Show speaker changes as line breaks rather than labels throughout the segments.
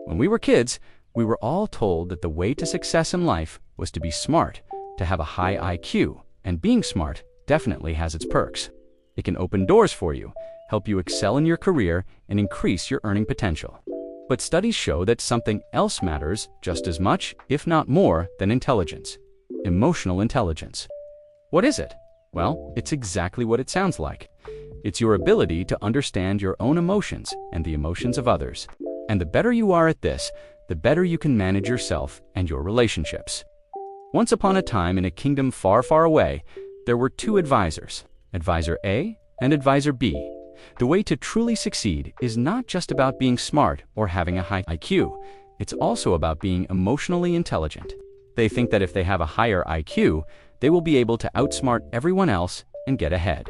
When we were kids, we were all told that the way to success in life was to be smart, to have a high IQ, and being smart definitely has its perks. It can open doors for you, help you excel in your career, and increase your earning potential. But studies show that something else matters just as much, if not more, than intelligence: emotional intelligence. What is it? Well, it's exactly what it sounds like. It's your ability to understand your own emotions and the emotions of others. And the better you are at this, the better you can manage yourself and your relationships. Once upon a time in a kingdom far, far away, there were two advisors, Advisor A and Advisor B. The way to truly succeed is not just about being smart or having a high IQ. It's also about being emotionally intelligent. They think that if they have a higher IQ, they will be able to outsmart everyone else and get ahead.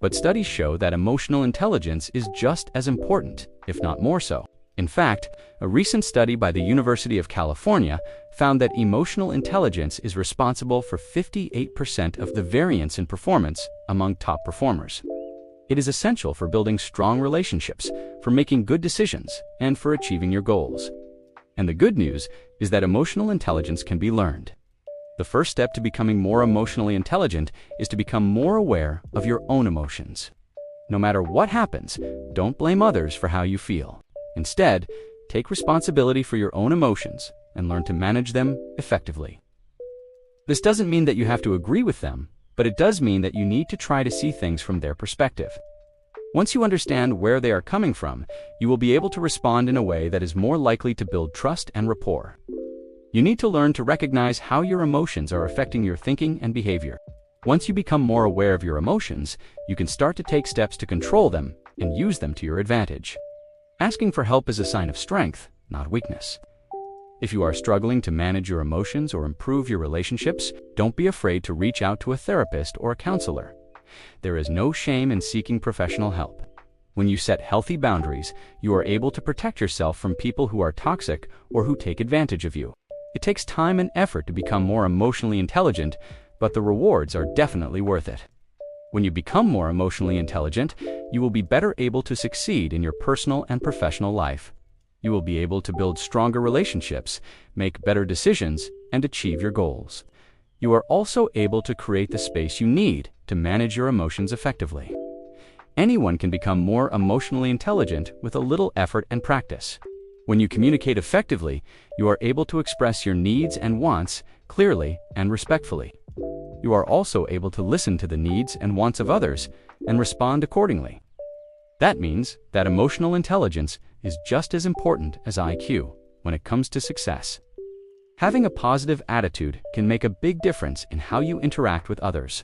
But studies show that emotional intelligence is just as important, if not more so. In fact, a recent study by the University of California found that emotional intelligence is responsible for 58% of the variance in performance among top performers. It is essential for building strong relationships, for making good decisions, and for achieving your goals. And the good news is that emotional intelligence can be learned. The first step to becoming more emotionally intelligent is to become more aware of your own emotions. No matter what happens, don't blame others for how you feel. Instead, take responsibility for your own emotions and learn to manage them effectively. This doesn't mean that you have to agree with them, but it does mean that you need to try to see things from their perspective. Once you understand where they are coming from, you will be able to respond in a way that is more likely to build trust and rapport. You need to learn to recognize how your emotions are affecting your thinking and behavior. Once you become more aware of your emotions, you can start to take steps to control them and use them to your advantage. Asking for help is a sign of strength, not weakness. If you are struggling to manage your emotions or improve your relationships, don't be afraid to reach out to a therapist or a counselor. There is no shame in seeking professional help. When you set healthy boundaries, you are able to protect yourself from people who are toxic or who take advantage of you. It takes time and effort to become more emotionally intelligent, but the rewards are definitely worth it. When you become more emotionally intelligent, you will be better able to succeed in your personal and professional life. You will be able to build stronger relationships, make better decisions, and achieve your goals. You are also able to create the space you need to manage your emotions effectively. Anyone can become more emotionally intelligent with a little effort and practice. When you communicate effectively, you are able to express your needs and wants clearly and respectfully. You are also able to listen to the needs and wants of others and respond accordingly. That means that emotional intelligence is just as important as IQ when it comes to success. Having a positive attitude can make a big difference in how you interact with others.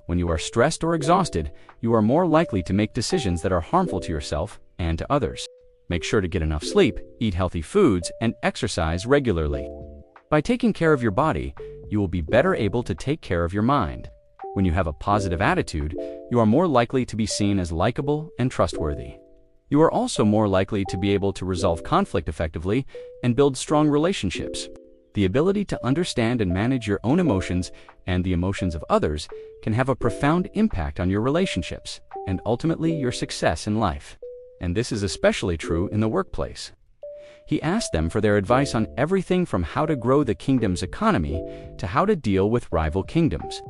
When you are stressed or exhausted, you are more likely to make decisions that are harmful to yourself and to others. Make sure to get enough sleep, eat healthy foods, and exercise regularly. By taking care of your body, you will be better able to take care of your mind. When you have a positive attitude, you are more likely to be seen as likable and trustworthy. You are also more likely to be able to resolve conflict effectively and build strong relationships. The ability to understand and manage your own emotions and the emotions of others can have a profound impact on your relationships and ultimately your success in life. And this is especially true in the workplace. He asked them for their advice on everything from how to grow the kingdom's economy to how to deal with rival kingdoms.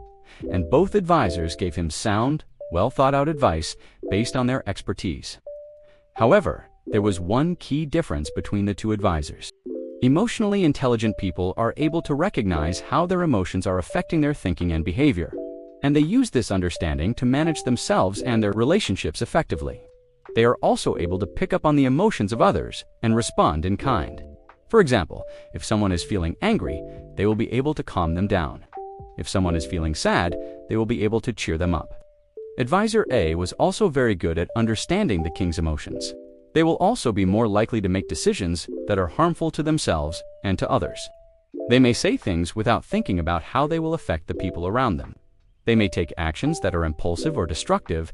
And both advisors gave him sound, well-thought-out advice based on their expertise. However, there was one key difference between the two advisors. Emotionally intelligent people are able to recognize how their emotions are affecting their thinking and behavior, and they use this understanding to manage themselves and their relationships effectively. They are also able to pick up on the emotions of others and respond in kind. For example, if someone is feeling angry, they will be able to calm them down. If someone is feeling sad, they will be able to cheer them up. Advisor A was also very good at understanding the king's emotions. They will also be more likely to make decisions that are harmful to themselves and to others. They may say things without thinking about how they will affect the people around them. They may take actions that are impulsive or destructive.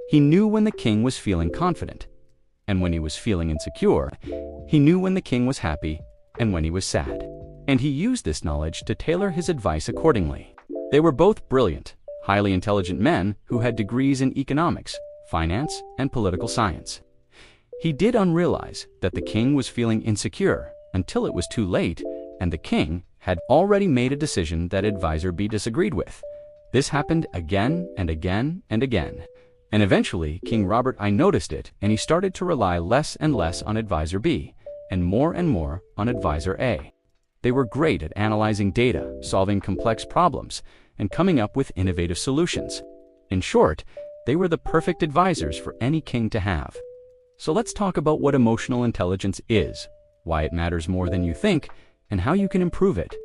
He knew when the king was feeling confident, and when he was feeling insecure. He knew when the king was happy and when he was sad. And he used this knowledge to tailor his advice accordingly. They were both brilliant, highly intelligent men who had degrees in economics, finance, and political science. He did unrealize that the king was feeling insecure until it was too late, and the king had already made a decision that Advisor B disagreed with. This happened again and again and again. And eventually, King Robert I noticed it, and he started to rely less and less on Advisor B, and more on Advisor A. They were great at analyzing data, solving complex problems, and coming up with innovative solutions. In short, they were the perfect advisors for any king to have. So let's talk about what emotional intelligence is, why it matters more than you think, and how you can improve it.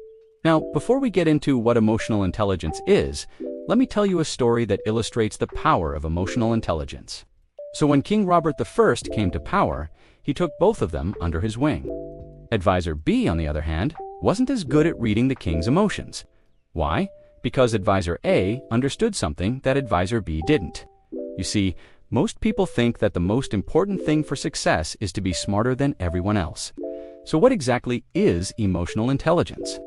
Now, before we get into what emotional intelligence is, let me tell you a story that illustrates the power of emotional intelligence. So when King Robert I came to power, he took both of them under his wing. Advisor B, on the other hand, wasn't as good at reading the king's emotions. Why? Because Advisor A understood something that Advisor B didn't. You see, most people think that the most important thing for success is to be smarter than everyone else. So what exactly is emotional intelligence?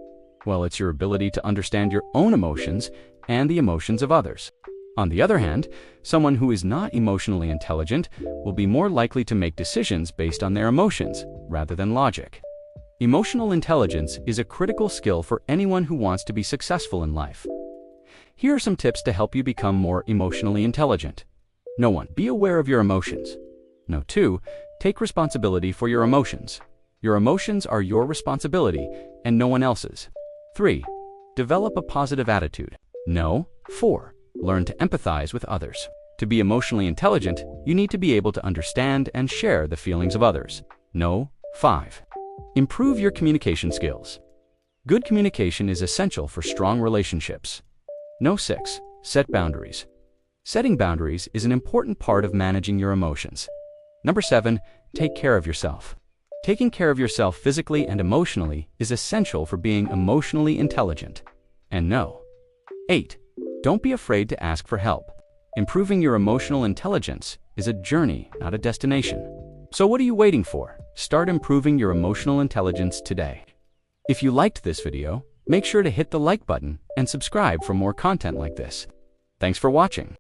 Well, it's your ability to understand your own emotions and the emotions of others. On the other hand, someone who is not emotionally intelligent will be more likely to make decisions based on their emotions rather than logic. Emotional intelligence is a critical skill for anyone who wants to be successful in life. Here are some tips to help you become more emotionally intelligent. No. 1. Be aware of your emotions. No. 2. Take responsibility for your emotions. Your emotions are your responsibility and no one else's. 3. Develop a positive attitude. No. 4. Learn to empathize with others. To be emotionally intelligent, you need to be able to understand and share the feelings of others. No. 5. Improve your communication skills. Good communication is essential for strong relationships. No. 6. Set boundaries. Setting boundaries is an important part of managing your emotions. Number 7. Take care of yourself. Taking care of yourself physically and emotionally is essential for being emotionally intelligent. And no. 8. Don't be afraid to ask for help. Improving your emotional intelligence is a journey, not a destination. So what are you waiting for? Start improving your emotional intelligence today. If you liked this video, make sure to hit the like button and subscribe for more content like this. Thanks for watching.